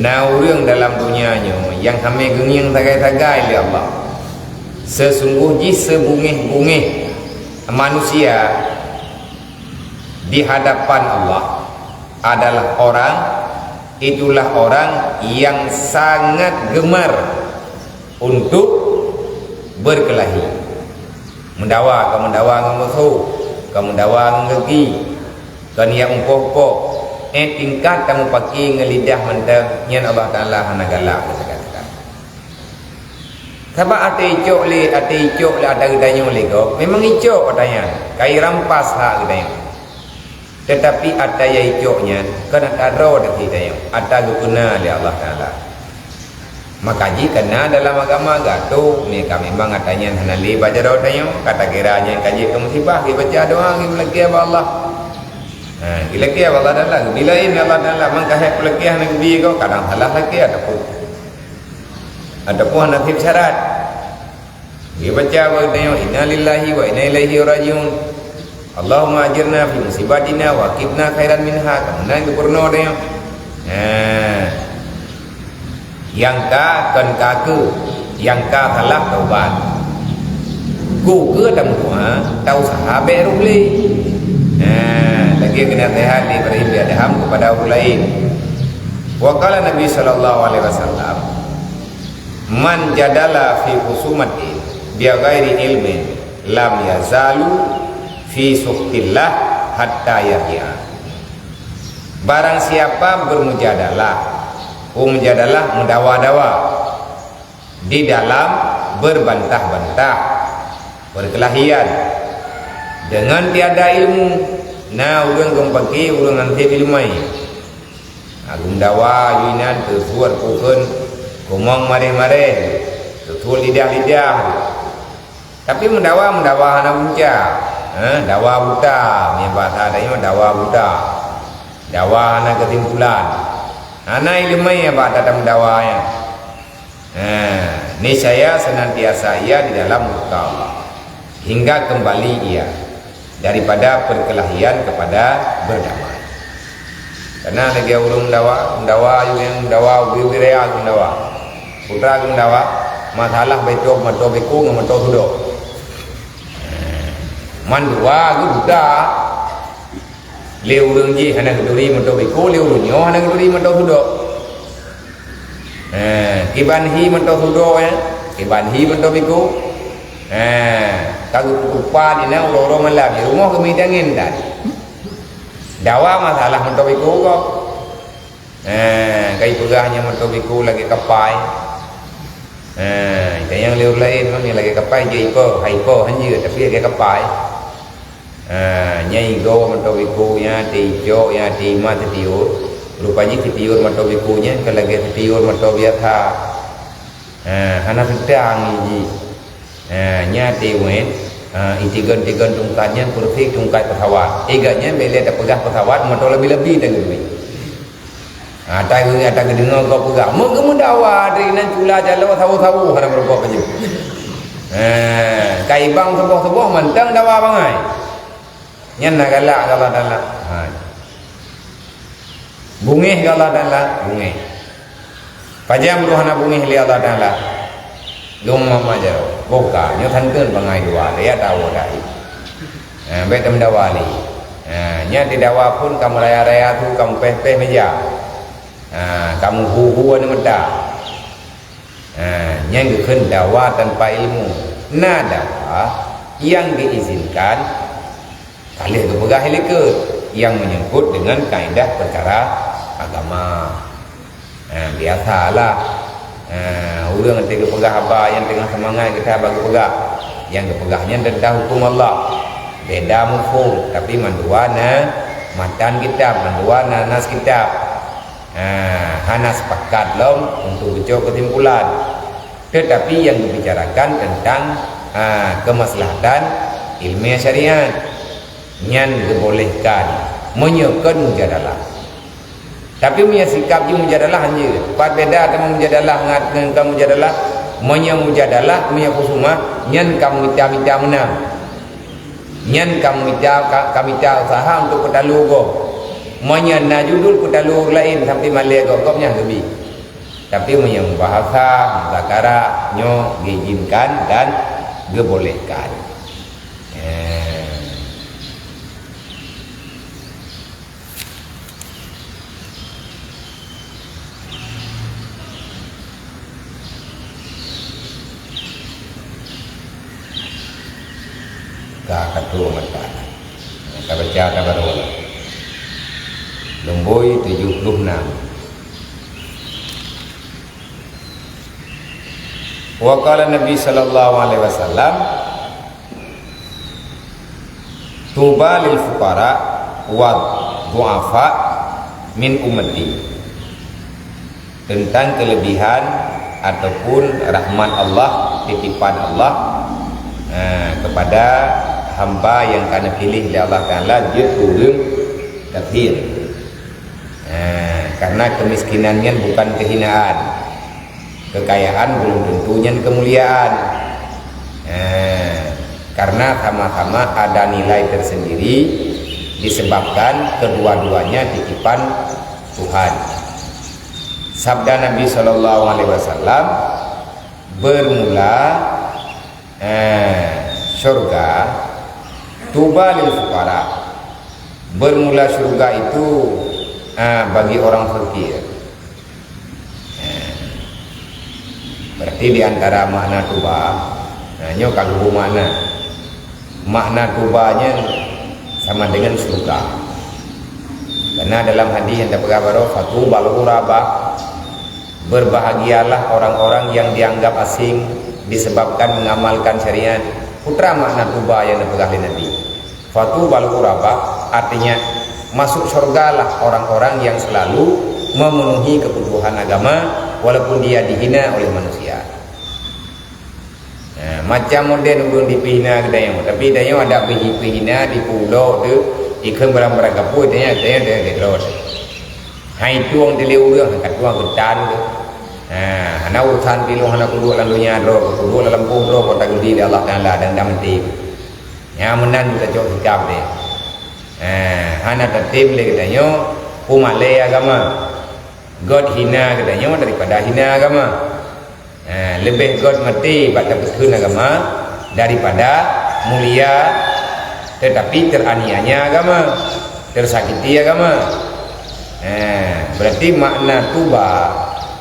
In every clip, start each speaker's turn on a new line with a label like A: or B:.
A: Nah orang dalam dunianya yang kami genging tagai-tagai oleh Allah, sesungguhnya sebungih-bungih manusia di hadapan Allah adalah orang, itulah orang yang sangat gemar untuk berkelahi, mendawa musuh, mendawa ngegi, kan yang umpok-umpok tingkat kamu pakai ngelidah mentang nyan Allah Ta'ala hana galak katakan. Sebab ate icok le ada gedanya le go. Memang icok katanya, kai rampas hak gedanya. Tetapi ada ya icoknya kan ada ro dak kita ada guna oleh Allah Ta'ala. Maka jika kena dalam agama gato mereka memang katanya hana le baca ro tanya kata kiranya kaji kemusibah baca doa lagi Allah. Ilaki Allah Ta'ala bila ini Allah Ta'ala mengkahek pelakih negeri kau kadang salah lagi ataupun nasib syarat dia baca bahawa inna lillahi wa inna ilaihi rajiun Allahumma ajirna fi musibatina wa qibna khairan minha kemudian itu purno dia yang ka kan kaku yang ka salah taubat ku ke dalam doa tahu sahabat rubli lagi kena sehat diberi biadaham kepada orang lain. Wa qala Nabi sallallahu alaihi wasallam man jadala fi khusumati bi ghairi ilmin lam yazalu fi suhtillah hatta yahya. Barang siapa bermujadalah mendawa-dawa di dalam berbantah-bantah, berkelahian dengan tiada ilmu, nah urang gempaki urang nanti ilmai agum dawa yuinan tersuar pukun kumang mare-mare tertul lidah-lidah tapi mendawa hana bunca dawa buta yang bahasa adanya dawa buta dawa hana ketimpulan hana ilmai apa ada mendawa ya ini saya senantiasa ia di dalam muka Allah hingga kembali ia daripada perkelahian kepada berdamai. Karena lagi ulung mendawa yang mendawa wiraya mendawa putra mendawa masalah beto beku ngameto sudo mandua buta le ulung ji hana geduri meto beku le ulunyo hana geduri meto sudo kibanhi meto sudo ya kibanhi meto beku kalau rupa di nang loro malam di rumah kami dangin dah. Dawa masalah mentobiku kok. Kai pegahnya mentobiku lagi kapai. Yang liur lain mami lagi kapai je ipo, haipo hanya tapi lagi kapai. Nyai go mentobiku nya tijo ya di mata tiur. Rupanya tiur mentobikunya kalau lagi tiur mentobiatha. Hana fitang ji. Nyati wen itigan tungkatnya kursi tungkat pesawat iganya bila ada pegah pesawat motor lebih-lebih dengan duit ada kedengar kau pegah mengemudawa dari nan cula jalo sawu-sawu harap berapa baju kaibang sebuah-sebuah mentang dawa bangai nyan galak galak dalak bungih galak dalak bungih pajam ruhana bungih li Allah dalak Dong mama jaro, boka, nyo tanken bangai dua, dia tahu dah. Betam dawali. Nya di dawa pun kamu raya-raya tu kamu peh-peh meja. Kamu hu-hu anu meda. Nya ngeukeun dawa tanpa ilmu. Nah dawa yang diizinkan kali itu pegah hilikeun yang menyangkut dengan kaidah perkara agama. Biasalah. Orang yang tengah pegah apa yang tengah semangat kita bagi pegah yang kepegahnya tentang hukum Allah beda mufhum tapi manduana matan kita manduana nas kita hana sepakat lom untuk ucap kesimpulan tetapi yang dibicarakan tentang kemaslahatan ilmiah syariat yang dibolehkan menyukai mujadalah. Tapi punya sikap je mujadalah hanya part beda dengan mujadalah dengan kamu mujadalah punya mujadalah punya khusumah nyan kamu minta menang nyan kamu minta usaha untuk petalu go monya na judul petalu lain sampai malia go kopnya lebih tapi yang bahasa muzakara nyo diizinkan dan dibolehkan. Katu mata kita baca kabarul Lemboi 76. Wa qala Nabi sallallahu alaihi wasallam tuba lil fuqara wa du'afa min ummati, tentang kelebihan ataupun rahmat Allah, titipan Allah kepada hamba yang kena pilih oleh Allah Ta'ala, dia turun kafir. Karena kemiskinannya bukan kehinaan, kekayaan belum tentunya kemuliaan. Karena sama-sama ada nilai tersendiri, disebabkan kedua-duanya titipan Tuhan. Sabda Nabi Shallallahu Alaihi Wasallam, bermula surga tuba lil fuqara, bermula surga itu bagi orang fakir. Berarti diantara makna tuba, nyo kagum makna tubanya sama dengan surga. Karena dalam hadis yang dapat kabar fatubal ghuraba, berbahagialah orang-orang yang dianggap asing disebabkan mengamalkan syariat. Putra makna tuba yang dapat Nabi. Fatubal ghuraba artinya masuk surga lah orang-orang yang selalu memenuhi kebutuhan agama walaupun dia dihina oleh manusia. Macam model belum dipihina kedai, tapi dia ada pihina di pulau tu ikan barang-barang kapur dia terus. Hai tuang di leuang kat tuang ketan tu. Ana urusan pilu ana kudu lalunya kudu dalam pungro kota gede Allah Taala dan damti. Ya menan kita jauh hikap deh. Hana tertib le katanya pumale agama. God hina katanya daripada hina agama. Lebih God mati pada berkena agama daripada mulia tetapi teraniaya agama, tersakiti agama. Berarti makna tuba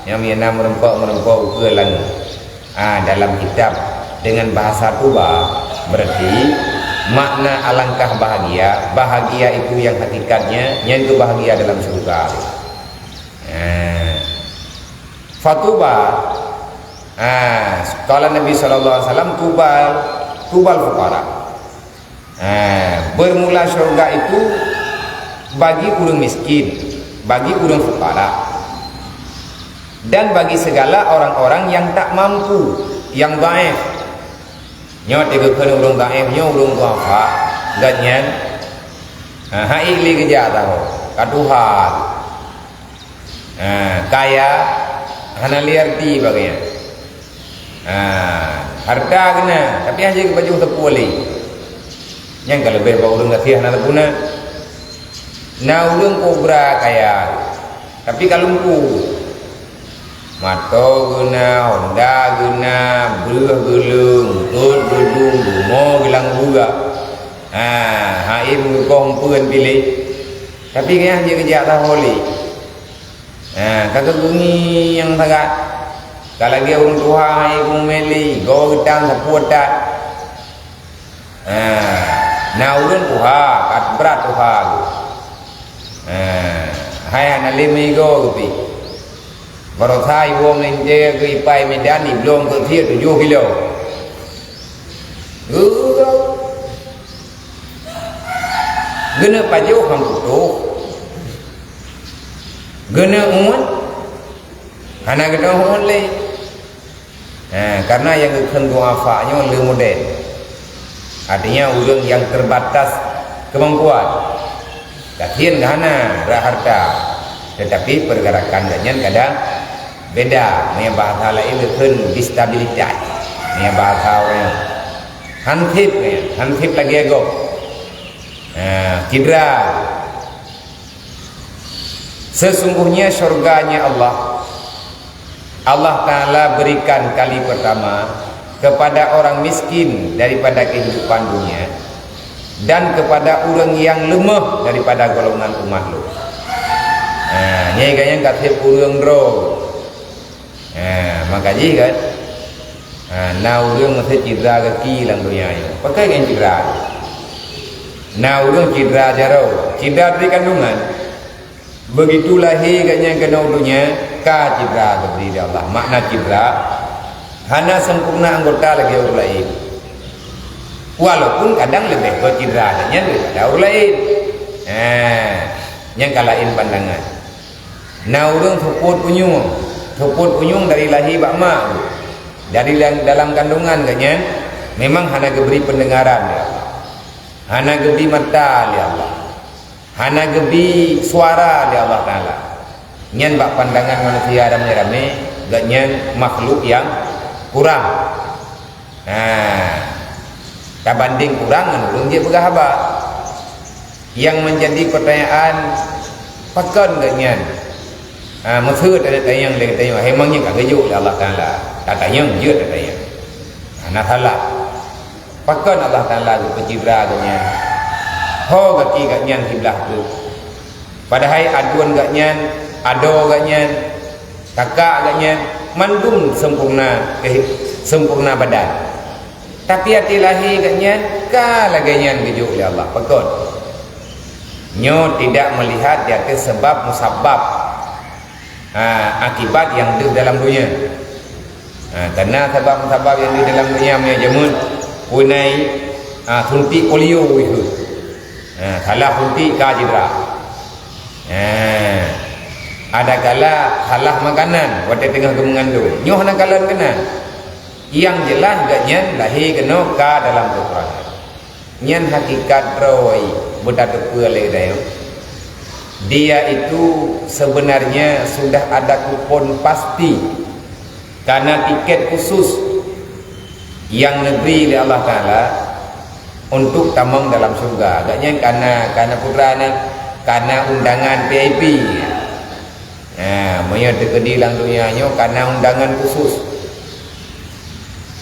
A: yang mina merempau ukelan dalam kitab dengan bahasa tuba berarti makna alangkah bahagia. Bahagia itu yang hakikatnya yaitu bahagia dalam surga. Fatuba kalau Nabi SAW tubal fuqara, bermula surga itu bagi orang miskin, bagi orang fuqara, dan bagi segala orang-orang yang tak mampu, yang dhaif. Nyo tegakkan orang dhaif, nyo orang duafa, ganyan. Hai li kerja tahu, kaduhan, kaya, hana liarti bagainya. Harta kena, tapi aja ke baju tak boleh. Yang kalau lebih bau orang kasih hana puna, na orang kobra kaya, tapi kalau ku mato guna, honda guna, beruh gelung, tut gedung, dumo gelang buga. Hai mengkong pun pilih, tapi kaya aja kerja tak boleh. Kagak bunyi yang sangat. Kalau dia orang Tuhan ibu meli, go getang seputat. Nah ulun Tuhan, kat berat Tuhan. Hai anak lima go kepi. Baru thai wong menje ke ipai medan ni belum ke dia 7 kilo. Gena paju ham tu. Gena umon. Hana gena umon le. Karena yang kena duafanya lebih model, artinya orang yang terbatas kemampuan, latihan gana berharta, tetapi pergerakan dan kadang beda. Ini bahasa lain lebih distabilitas, ini bahasa orang hansip lagi ego, kidra. Sesungguhnya surganya Allah Allah Ta'ala berikan kali pertama kepada orang miskin daripada kehidupan dunia, dan kepada orang yang lemah daripada golongan umat lu. Nyai kaya kata orang ro. Makanya kan orang mesti cedera kaki dalam dunia ini. Pakai yang cedera. Orang cedera jaro, cedera dari kandungan. Begitu lahir katnya kena dunia, ka cedera kepada Allah. Makna cedera hana sempurna anggota lagi orang lain. Walaupun kadang lebih ke cedera daripada orang lain. Yang kalahin pandangan. Orang support punyung dari lahir bak mak. Dari dalam kandungan katnya memang hana geberi pendengaran ya Allah. Hana geberi mata ya Allah. Hana gebi suara di Allah Ta'ala. Nyan bak pandangan manusia ramai-ramai, gak nyan makhluk yang kurang. Tak banding kurang menurun dia bergahabat. Yang menjadi pertanyaan, pakan gak nyan? Maksud ada tayang dia kata, emangnya gak gejuk di Allah Ta'ala? Tak tayang je tak tayang. Nak salah. Pakan Allah Ta'ala ke pencibra gak nyan? Ho gaki gak nyan kiblah tu. Padahal aduan gak nyan, ado gak nyan, kakak gak nyan, mandum sempurna badan. Tapi hati lahir gak nyan, kalah gak nyan kejuk oleh Allah. Pakon. Nyo tidak melihat di atas sebab musabab, akibat yang ada dalam dunia. Karena sebab musabab yang ada dalam dunia punya jamun punai suntik polio itu. Salah suntik ka cedera. Ada kala salah makanan pada tengah mengandung. Nyoh nak kalan kena. Yang jelas gak nyan lahir kena ka dalam kekurangan. Nyan hakikat roi budak tepu oleh dia. Dia itu sebenarnya sudah ada kupon pasti karena tiket khusus yang negeri oleh Allah Ta'ala untuk tamang dalam surga. Agaknya karena putrana, karena undangan VIP. Maya terkedi dalam dunianya karena undangan khusus.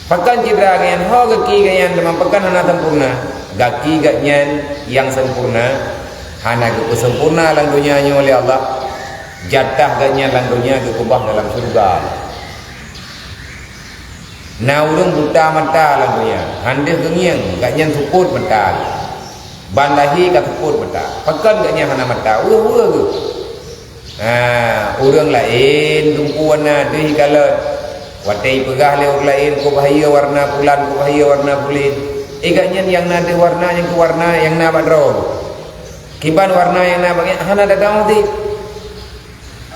A: Pakan cedera ganyan, ho gaki ganyan, demam pakan hana sempurna. Gaki ganyan yang sempurna, hana ke sempurna dalam dunianya oleh Allah. Jatah ganyan dalam dunia ke kubah dalam surga. Urang buta mata lah dunia. Handis gengiang, gaknya support mata. Bandahi kat support mata. Pakan gaknya hana mata. Urang ke. Urang lain tumpuan na deui kalat. Watai pegah le urang lain ko bahaya warna bulan, ko bahaya warna bulan. Gaknya yang nada warna yang ke warna yang na badro. Kiban warna yang na bagi hana dadang ti.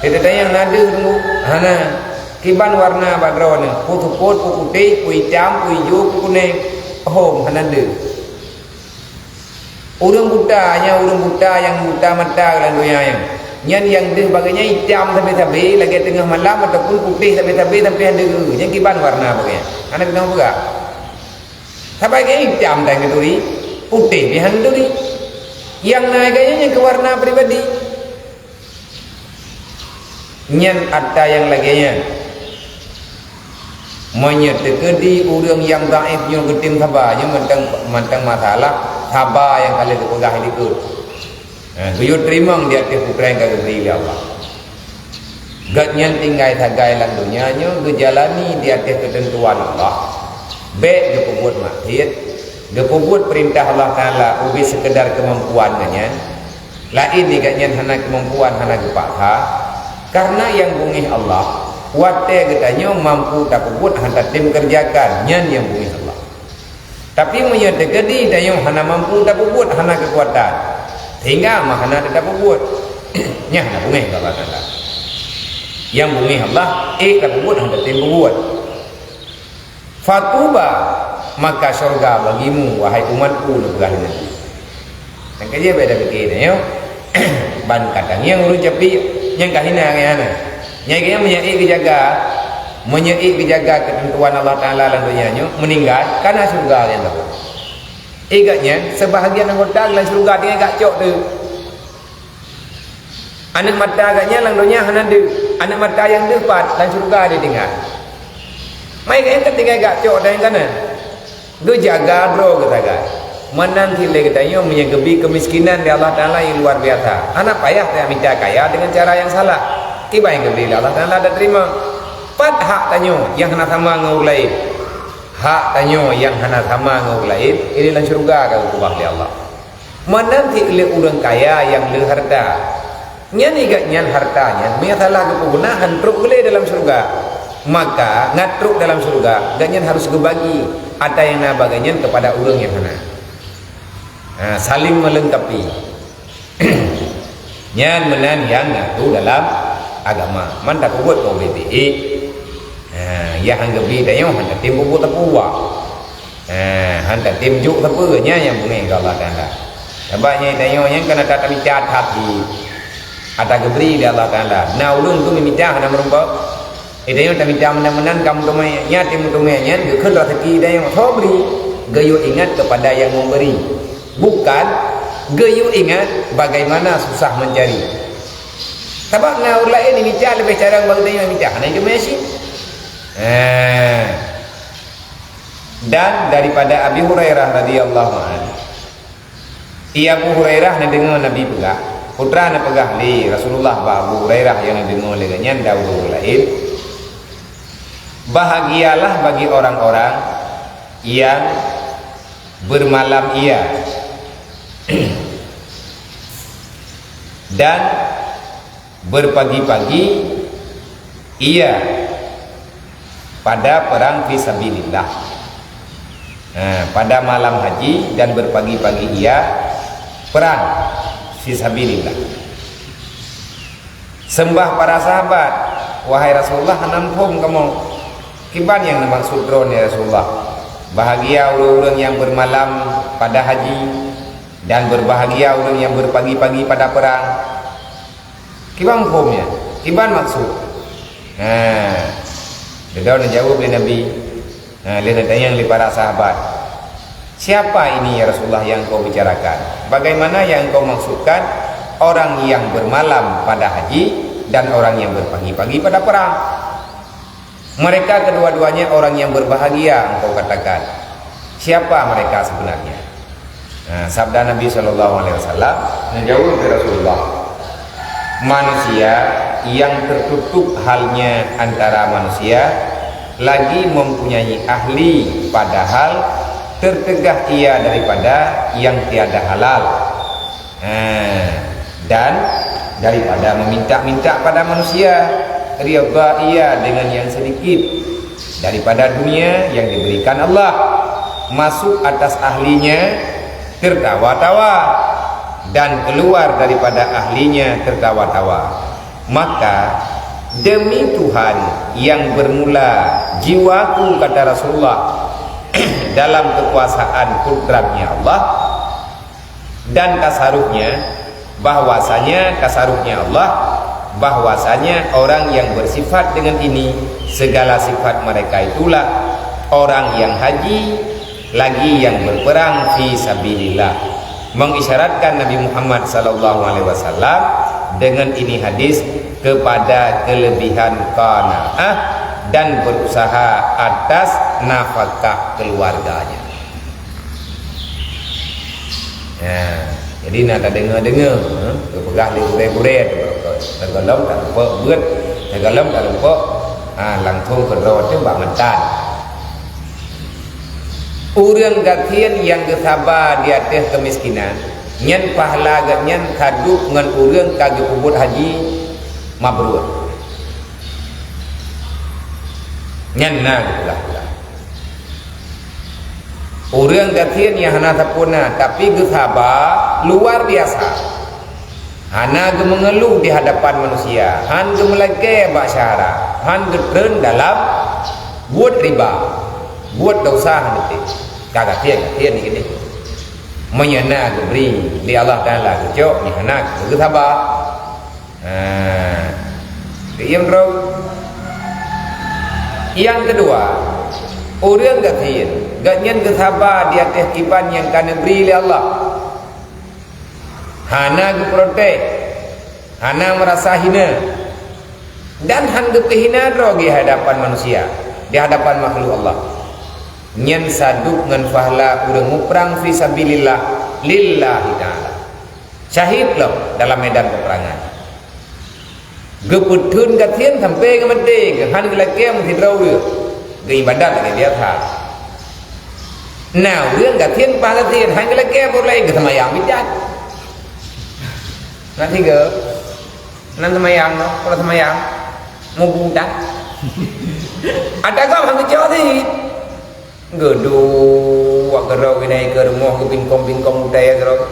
A: Tidak yang nada tunggu hana kiban warna badro ni putih putih hitam hijau kuning hana ada. Orang buta yang buta mata dalam dunia yang nyan yang dia bagainya hitam sampai lagi tengah malam ataupun putih sampai ada yang kiban warna bagainya anak kenal juga sampai kayak hitam dan keturi putih di handuri yang naiknya yang ke warna pribadi nyan ada yang laginya menyertekedi orang yang daif yang getim sabarnya mentang masalah sabar yang kali terpegah ikut. Kuyut terima dia atas putra yang kagak beri Allah. Gatnya tinggal sagai dalam dunianya, gejalani di atas ketentuan Allah. Baik dia perbuat maksiat, dia perbuat perintah Allah Ta'ala ubi sekedar kemampuannya. Lain dia gatnya hana kemampuan, hana kepaksa. Karena yang bungih Allah wate katanya mampu tak buat hantar tim kerjakan nyan yang bumi Allah. Tapi menyedekadi dan yang hana mampu tak buat hana kekuatan. Sehingga mah hana tak buat. Nya hana bumi Allah Ta'ala. Yang bumi Allah tak buat hantar tim buat. Fatuba maka surga bagimu wahai umatku negara nanti. Dan kerja beda begini yo. Ban kadang yang urut capi yang kahina kayana. Nyai menyai kejaga ketentuan Allah Ta'ala dalam dunianya meninggal karena surga yang tahu. Igaknya sebahagian anggota dalam surga dia gak cok tu. Anak mata agaknya lang dunia hana de. Anak mata yang depat dan surga dia dengar. Mai kan ketika gak cok dan kana. Go jaga bro kata gak. Menanti lagi katanya menyegebi kemiskinan di Allah Taala yang luar biasa. Anak payah tak minta kaya dengan cara yang salah. Tiba yang gebeli Allah Taala ada terima. Pat hak tanyo yang hana sama ngau lain. Hak tanyo yang hana sama ngau lain. Ini lan surga kau kubah di Allah. Menanti oleh orang kaya yang le harta. Nyan igat nyan hartanya, miatalah kegunahan truk boleh dalam surga. Maka ngatruk dalam surga, ganyan harus gebagi. Ada yang nabaganyan kepada orang yang hana. Saling melengkapi. Nyan menan yang ngatu dalam agama. Man tak buat kau BTI. Ya hanggabi dayo handa tim buat tapuwa. Handa tim juk tapu nya yang bungai Allah Taala. Sebabnya dayo yang kena tak bicara hati. Ada geberi di Allah Taala. Nah ulun tu minta hana merumpa. Dayo tak minta menan kamu tu nya tim tu nya geukheun rezeki dayo sobri. Gayo ingat kepada yang memberi. Bukan gayo ingat bagaimana susah mencari. Sebab na ulai ni minta lebih cara bagi dayo minta hana itu masih. Dan daripada Abi Hurairah radhiyallahu anhu. Ia Abu Hurairah na dengar Nabi pegah. Putra na pegah li Rasulullah Abu Hurairah yang na dengar lengan Daud lain. Bahagialah bagi orang-orang yang bermalam ia dan berpagi-pagi ia pada perang fisabilillah. Pada malam haji dan berpagi-pagi ia perang fisabilillah. Sembah para sahabat, wahai Rasulullah, nampung kamu kiban yang maksud drone ya Rasulullah. Bahagia orang-orang yang bermalam pada haji dan berbahagia orang yang berpagi-pagi pada perang. Kiban hukumnya? Kiban maksud? Dia nak jawab oleh Nabi. Dia nak tanya oleh para sahabat. Siapa ini ya Rasulullah yang kau bicarakan? Bagaimana yang kau maksudkan? Orang yang bermalam pada haji dan orang yang berpagi-pagi pada perang. Mereka kedua-duanya orang yang berbahagia engkau katakan. Siapa mereka sebenarnya? Sabda Nabi SAW menjawab dari Rasulullah, manusia yang tertutup halnya antara manusia, lagi mempunyai ahli padahal tertegah ia daripada yang tiada halal, dan daripada meminta-minta pada manusia, riyadha ia dengan yang sedikit daripada dunia yang diberikan Allah, masuk atas ahlinya tertawa-tawa dan keluar daripada ahlinya tertawa-tawa. Maka demi Tuhan yang bermula jiwaku, kata Rasulullah, dalam kekuasaan kudratnya Allah, dan kasaruhnya Allah, bahwasanya orang yang bersifat dengan ini, segala sifat mereka itulah orang yang haji lagi yang berperang fi sabilillah. Mengisyaratkan Nabi Muhammad SAW dengan ini hadis kepada kelebihan qanaah dan berusaha atas nafkah keluarganya. Jadi nak dengar-dengar kepegah di buret-buret tergelom tak lupa buat, tergelom tak lupa langsung kerja tu bak mentan. Urang gatian yang bersabar di atas kemiskinan, nyen pahala nyen kaduk ngan urang kagak ubud haji mabrur. Nyen na gitulah. Urang gatian yang hana tapuna tapi bersabar luar biasa. Hana ge mengeluh di hadapan manusia, han ge melage basyara, han ge tren dalam buat riba, buat dosa nanti. Kagak tian ni gini. Menyana ge beri di Allah Taala ge jok ni hana ge sabar. Yang kedua, orang gatian, ganyan ge sabar di atas kiban yang kana beri oleh Allah. Hana ge protek, hana merasa hina dan hanggap kehina di hadapan manusia, di hadapan makhluk Allah. Nyen saduk ngan fahla udah nguprang fi sabilillah lillahi ta'ala. Syahid loh dalam medan peperangan. Geputun katien sampai ke mati ke han gelake mesti draw ke ibadat ke dia tha. Nah, uang katien pa katien han gelake boleh ke semayang bidat. Nanti ke nan semayang no, kalau semayang mau budak. Ada kau hang kecil ni. Gedu wak gerau ini ke rumah ke bingkong budaya gerau.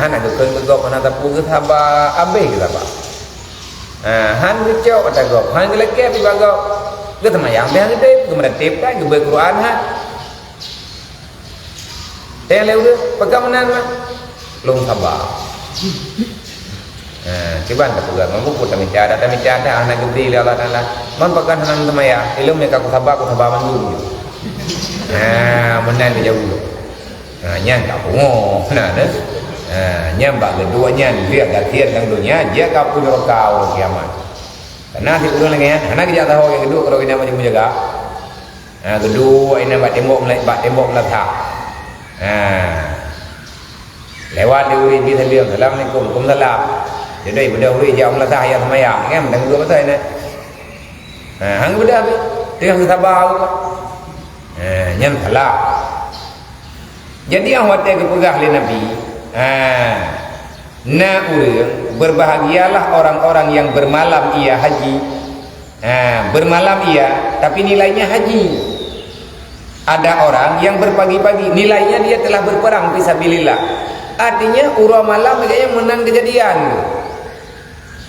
A: Han ada kau mana tapu ke thaba abe ke thaba. Han kecil ada kau, han gelake di bagau. Ke semayang dia gede, ke meretip kan, ke Quran ha. Tele udah pegang mana mah. Long thaba. Coba anda pegang, mampu pun tak ada anak gede le Allah Taala. Man pegang hanam semaya, ilmu mereka aku sabar mandu. Menan dia jauh. Nyan tak pungo, nyan bak kedua nyan dia gatian yang dunia, dia kau punya kau kiamat. Karena si ulang lagi, anak dia tahu yang kedua kalau kita macam menjaga. Kedua ini bak tembok meletak. Lewat di uri di salam, assalamualaikum, waalaikumsalam. Jadi benda uri jauh meletak ayat semayang, kan? Dan dua betul ini. Hang benda apa? Tengah sabar apa? Nyan salah. Jadi yang watak kepegah oleh Nabi. Berbahagialah orang-orang yang bermalam ia haji. Bermalam ia, tapi nilainya haji. Ada orang yang berpagi-pagi, nilainya dia telah berperang fisabilillah. Artinya urah malam kayaknya menang kejadian.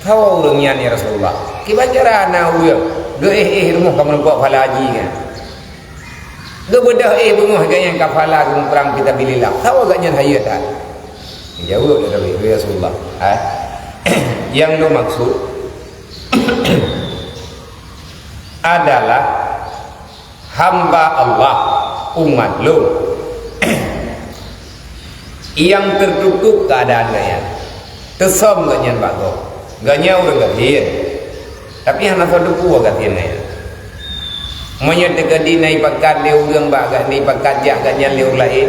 A: Tahu orangnya ni Rasulullah. Kibacara na urang. Ge rumah kamu buat pahala haji kan. Ge bedah bunguh kayaknya kafala kamu perang fisabilillah. Tahu agaknya hayat tak? Jauh dari Rasulullah. Yang lo maksud adalah hamba Allah, umat lo yang tertutup keadaan gaya tesom ganya bago ganya udah gatian tapi hana soduku gatian gaya monyet tegadi nai pakat dia urang bak ni pakat jak ganya liur lain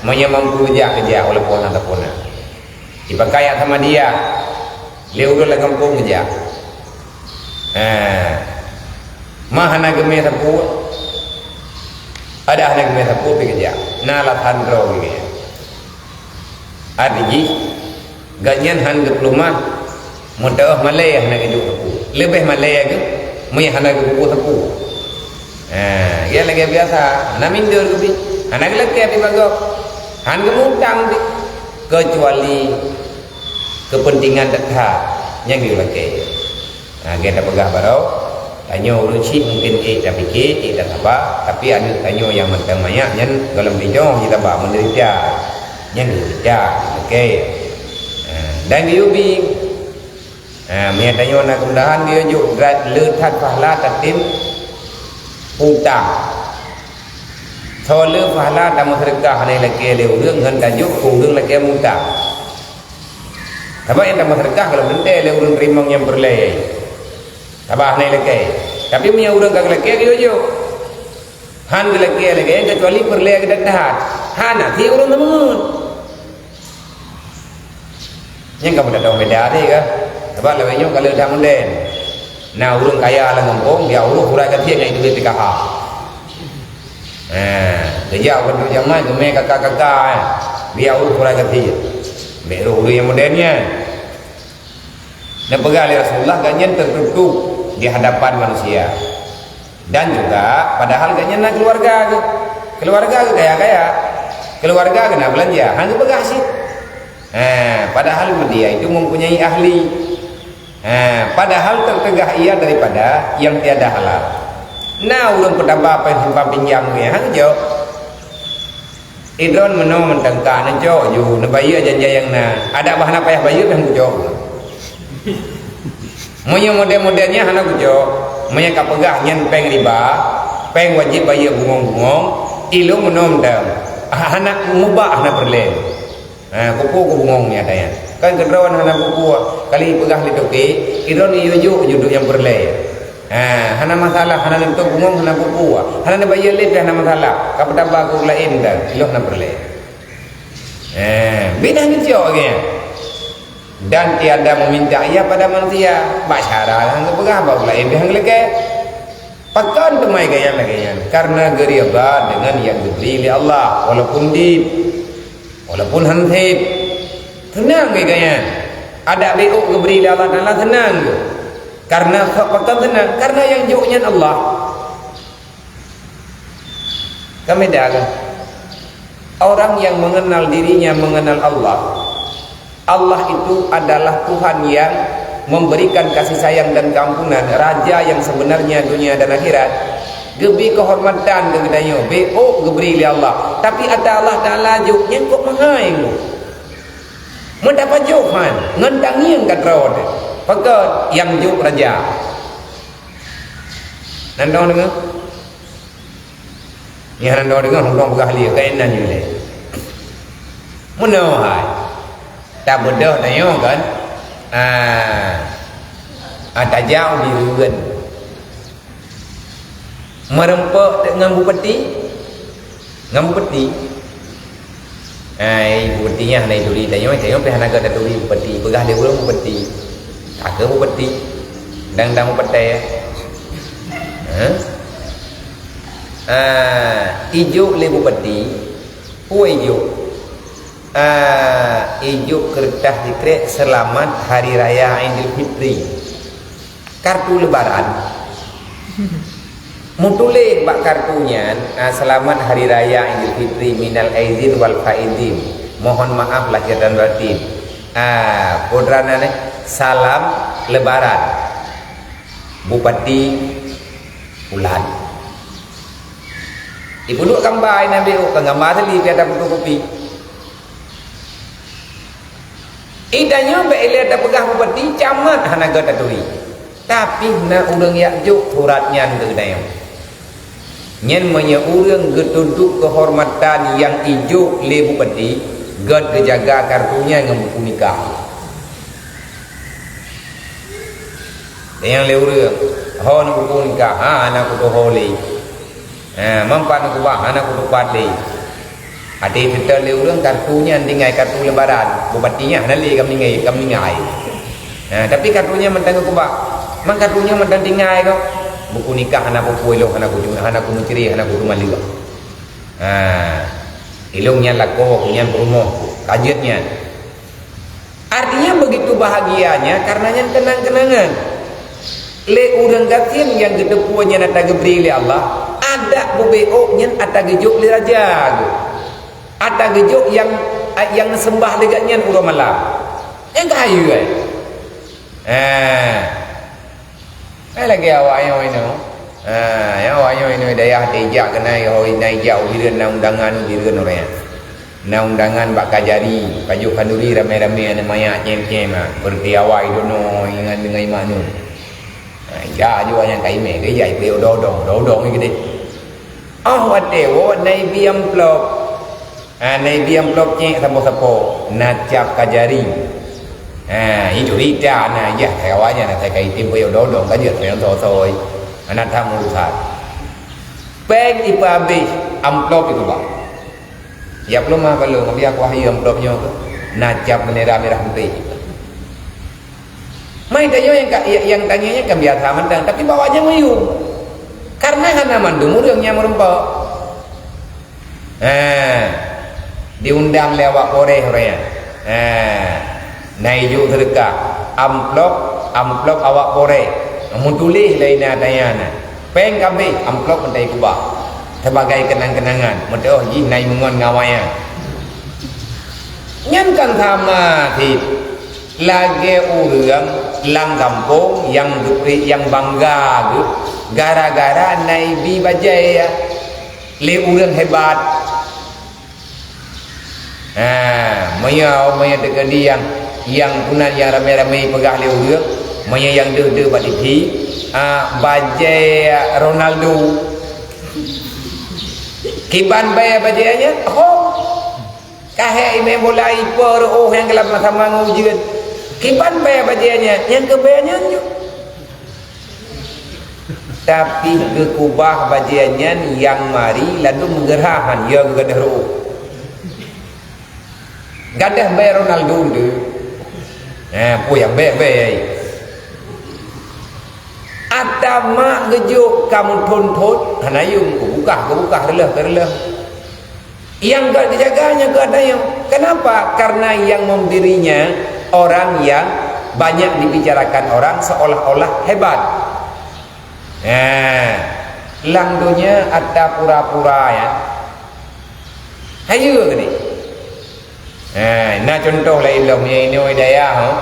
A: monyet mampu jak kerja oleh pona tapona dipakai sama dia liur la kampung kerja mahana gemeh tapu ada anak mereka pun bekerja, nalat handro gitu. Artinya, ganyan handuk rumah, mudah Malaya anak itu tapu, lebih Malaya ke, mui anak itu tapu. Dia lagi biasa, anak mindur gitu, anak lagi apa bago, handuk mutang di, kecuali kepentingan dekat yang dilakukan. Kita pegah baru. Tanyo urusi mungkin tapi tak apa, tapi ada tanyo yang mentang banyak yang dalam video kita bah menderita yang menderita, okey. Dan dia ubi, mereka tanyo nak kemudahan dia juga letak pahala tatim utang. Soalnya pahala dalam sedekah ni lagi leureung ngan tajuk kurang lagi utang. Apa yang dalam sedekah kalau benda leureung rimang yang berlei. Tabah ni lagi, tapi punya orang kagak lagi yo. Han lagi kecuali perleh ke dahat. Han nanti orang temun. Yang kamu dah tahu beda ni kan? Sebab lewatnya kalau dah munden. Nah orang kaya lah ngomong dia urus kurang ketiak yang itu PKH. Dia orang tu zaman tu mereka kakak-kakak dia urus kurang ketiak. Beru yang mudennya. Dan pegali Rasulullah ganyan tertutup di hadapan manusia. Dan juga padahal ganyan keluarga kaya-kaya. Keluarga kena belanja, hanya begasih. Padahal dia itu mempunyai ahli. Padahal tertegah ia daripada yang tiada halal. Nah, ulun petamba apa yang simpan pinjamnya hang jo. Idron meno mentengka nejo yo nebaya janji yang ada bahan apa ya bayu yang jo. Monya model-modelnya hana gujo, monya kapegah nyen peng riba, peng wajib bayar bungong-bungong, ilu menom dam, hana mubah hana berlen. Kupu bungongnya tanya. kan kedron hana buku kali pegah li toke idron iyu juduk yang berle hana masalah hana lim tok bungong hana buku hana bayar le hana masalah kapta ba ku lain dah iloh na berle bina ni jauh kan dan tiada meminta ia pada manusia basyara hang pegah ba lain hang leke pakan temai gaya lagi karena geriaba dengan yang diberi oleh Allah walaupun hantip tenang gaya ada beuk diberi oleh Allah Taala tenang karena pakan tenang karena yang jauhnya Allah kami dah orang yang mengenal dirinya mengenal Allah itu adalah Tuhan yang memberikan kasih sayang dan keampunan, raja yang sebenarnya dunia dan akhirat. Gebi kehormatan kegedayo bo geberi oleh Allah tapi ada Allah Taala juknya kok mengai mendapat johan ngendang yang katrod pakat yang juk raja nandong dengar ni nandong dengar hong pegah li kainan ni le menahai tak bodoh tayo kan ada jauh di rugen merempak dengan bupati bupatinya hanya tuli tanya pergi nak ada tuli bupati pegah dia belum bupati tak ke bupati dan bupati ijuk le bupati ijuk kertas dikrek selamat hari raya Idul Fitri kartu lebaran mutule bak kartunya selamat hari raya Idul Fitri minal aizin wal faizin mohon maaf lahir dan batin pudrana salam lebaran bupati Ulan ibu duk gambar nabi gambar tadi ada fotokopi idanya beile ada pegah bupati camat hanaga taturi tapi na urang yakjuk suratnya ngeudayo nyen manya urang getunduk kehormatan yang ijo le bupati gad kejaga kartunya dengan buku nikah yang le urang hon buku nikah anak ku holi mampan ku bah anak ku pati ada kita le urang kartunya ndingai kartu lebaran bupatinya nali kami ngai tapi kartunya mentang ku bah mang kartunya mentang ndingai kok buku nikah anak buku ilong anak ku ciri anak ku rumah liwa ilongnya lako punya rumah kajetnya artinya begitu bahagianya karenanya kenang-kenangan le urang gatin yang gedepuanya nata gebri le Allah ada bubeo nya ata gejuk le raja ada gejuk yang sembah degatnya urang malam yang kayu lagi awaknya ini yang awaknya ini daya tejak kena hoi naijak ubiran na undangan ubiran orang na undangan bak kajari pajuk kanduri ramai-ramai namanya cem-cem berti awak idono dengan imanu ja juga yang kai me ke jai pe dodong ni gede wate wo nai biam plok nai biam plok cek sapo-sapo nacap kajari itu rita na ya awaknya na kai tim pe dodong ka jeut yang so-soi anak tamu urusan peng ipabe amplop itu bang ya belum mah belum biar aku wahyu amplopnya nacap merah putih main tayo yang tanyanya kan biasa mentang tapi bawanya meyung karena hana mandung urangnya merempok diundang lewat koreh orangnya naiju sedekah amplop awak koreh mutulih lainnya dayana peng kabe amplop mentai kubah sebagai kenang-kenangan mudah ji nai mengon ngawaya nyankan sama di lagi urang lang kampung yang bangga gara-gara nai bi bajai le urang hebat maya dekadi yang punan yang ramai-ramai pegah le urang maya yang de balipi bajai Ronaldo kiban bayar bajainya kahai me mulai per yang kelam sama ngujian kipan bayar bajiannya yang kebayanya tapi kekubah bajiannya yang mari lalu menggerahan ya gadah ro gadah bayar Ronaldo tu yang bayar atama gejuk kamu tuntut hanayung buka relah yang gak dijaganya gak ada yang kenapa? Karena yang memberinya orang yang banyak dibicarakan orang seolah-olah hebat. Langdonya ada pura-pura ya. Hayu ke ni? Nah contoh lah ilmunya ini daya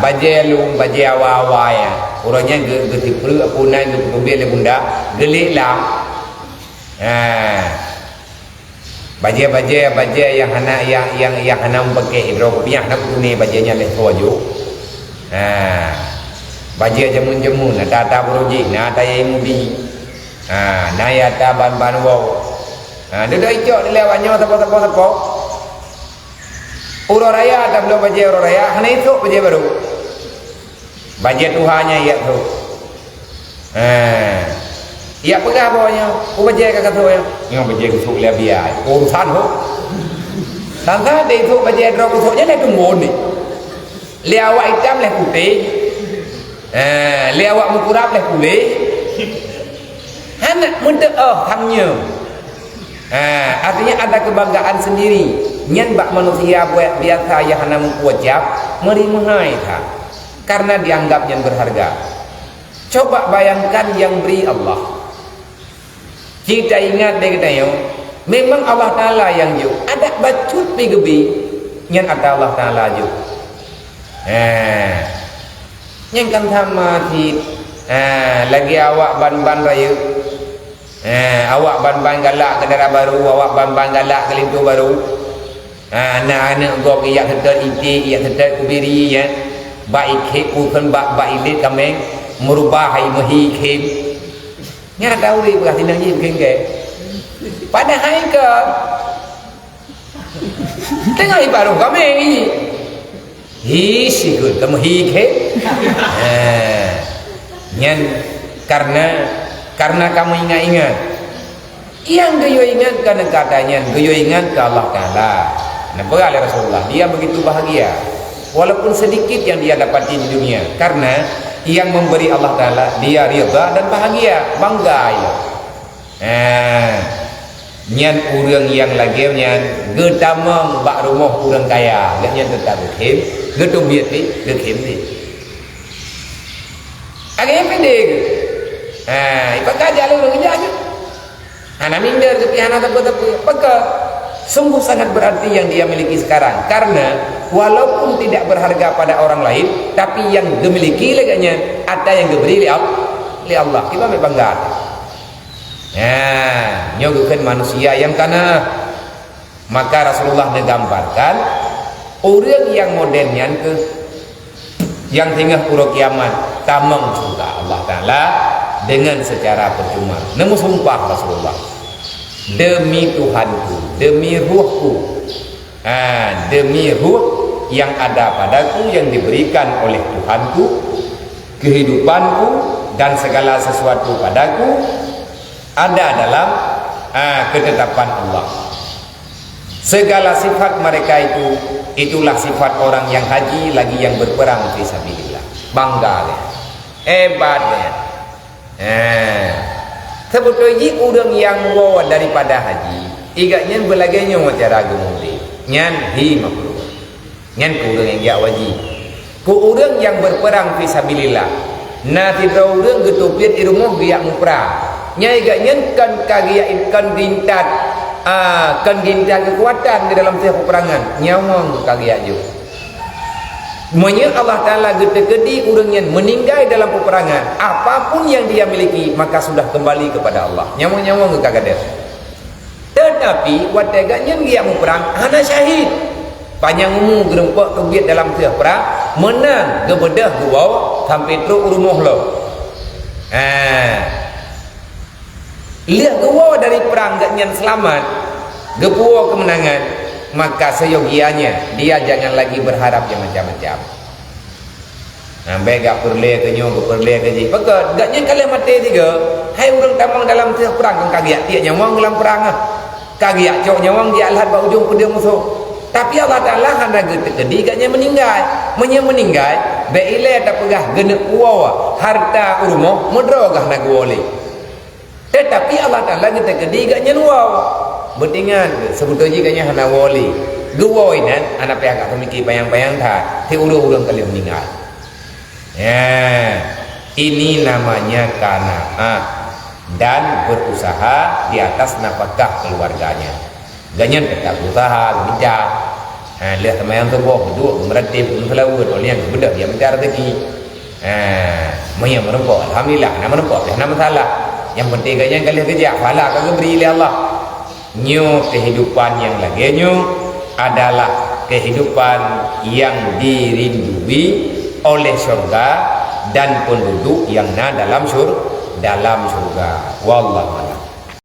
A: bajelu bajai awa-awa ya. Orangnya getipru apunai gebiak le bunda gelik lah. Bajai yang hana pakai hidropiah nak guni bajainya le tuaju. Bajai jamun ada beruji ada yang mudi. Naya ada ban wow. Duduk icok lewatnya apa. Uro raya ada belum bajai uro raya hana itu bajai baru. Bajai Tuhannya ya tu. Ya pegah bawahnya, bajai kakak tu ya. Yang bajai kusuk le biar urusan ho. Tangga de itu bajai drop kusuknya le tumbon ni. Le awak hitam le putih. Le awak mukurap le kulit. Hanak muda hamnya. Artinya ada kebanggaan sendiri. Nyen bak manusia buat biasa yang hana mengkuajab meri menghai ta. Karena dianggap yang berharga. Coba bayangkan yang beri Allah. Kita ingat dia kata yo, memang Allah Taala yang yo. Ada bacut pi gebi, nyen ada Allah Taala yo. Nyen kan sama ti lagi awak ban-ban raya. Awak ban-ban galak kendaraan baru, awak ban-ban galak kelintu baru. Anak-anak gok iya sedar iti, iya sedar kubiri ya. Baik ke bukan baik ilit kameng merubah hai mahi kem. Nya tahu ni bekas tinang ni kem ke. Pada hai ke tengah ibaru kameng ni. Hi sikut kamu hi ke. Nyan karena kamu ingat-ingat. Yang geyo ingat karena katanya geyo ingat ke Allah Taala. Nampak oleh Rasulullah dia begitu bahagia walaupun sedikit yang dia dapati di dunia karena yang memberi Allah Taala dia ridha dan bahagia bangga ya. Nyan urang yang lagi nyan getamang bak rumah urang kaya nyan tetap kem getumbiet ni gekem ni agak pendek ipakai jalur urang aja ana minder ke pihana tapi peka sungguh sangat berarti yang dia miliki sekarang karena walaupun tidak berharga pada orang lain tapi yang dimiliki leganya ada yang diberi oleh Allah kita bangga nyogukan manusia yang kana maka Rasulullah menggambarkan orang yang modelnya ke yang tinggal pura kiamat tamang surga Allah Ta'ala dengan secara percuma namun sumpah Rasulullah demi Tuhanku, demi ruhku, demi ruh yang ada padaku yang diberikan oleh Tuhanku, kehidupanku dan segala sesuatu padaku ada dalam ketetapan Allah. Segala sifat mereka itulah sifat orang yang haji lagi yang berperang fisabilillah. Bangga dia, hebat dia. Sebetulnya orang yang bawa daripada haji igaknya belagainya macam ragu mudi nyan hi makruh nyan ku orang yang dia wajib ku orang yang berperang fisabilillah na tidak orang getupiat irumuh biak muprah nya igaknya kan kagia kan gintat kekuatan di dalam setiap peperangan nyawang kagia juga Menya Allah Ta'ala gede-gede orangnya meninggal dalam peperangan apapun yang dia miliki maka sudah kembali kepada Allah nyamang-nyamang ke kagadir tetapi wateganya dia mau perang hana syahid panjang umur gerempak kebiat dalam tiap perang menang gebedah gua sampai teruk rumah lo lihat gua dari perang gaknya selamat gepuwa kemenangan maka seyogianya dia jangan lagi berharap yang macam-macam. Ambil gak perle ke nyo, perle ke ji. Maka gaknya kalian mati tiga. Hai orang tamang dalam perang kan kagiak dia nyawang dalam perang ah. Kagiak cok nyawang dia alhat ba ujung pedang musuh. Tapi Allah Taala hendak gede gaknya meninggal. Meninggal be ile tak pegah gene uwa harta rumah medrogah nak boleh. Tetapi Allah Taala kita gede gaknya uwa. Betingan sebetulnya gaknya hana wali. Dua inan anak pihak atau mikir bayang-bayang tha. Ti urang kalian meninggal. Ya, ini namanya qanaah dan berusaha di atas nafkah keluarganya. Ganyan tetap usaha bijak. Lihat teman yang terbok duduk meratib melawat oleh yang benda dia mencari rezeki. Maya merempok alhamdulillah nama merempok nama masalah. Yang penting ganyan kalian kerja pahala kagak beri oleh Allah. Nyu kehidupan yang lagi nyu adalah kehidupan yang dirindui oleh surga dan penduduk yang dalam surga. Wallahu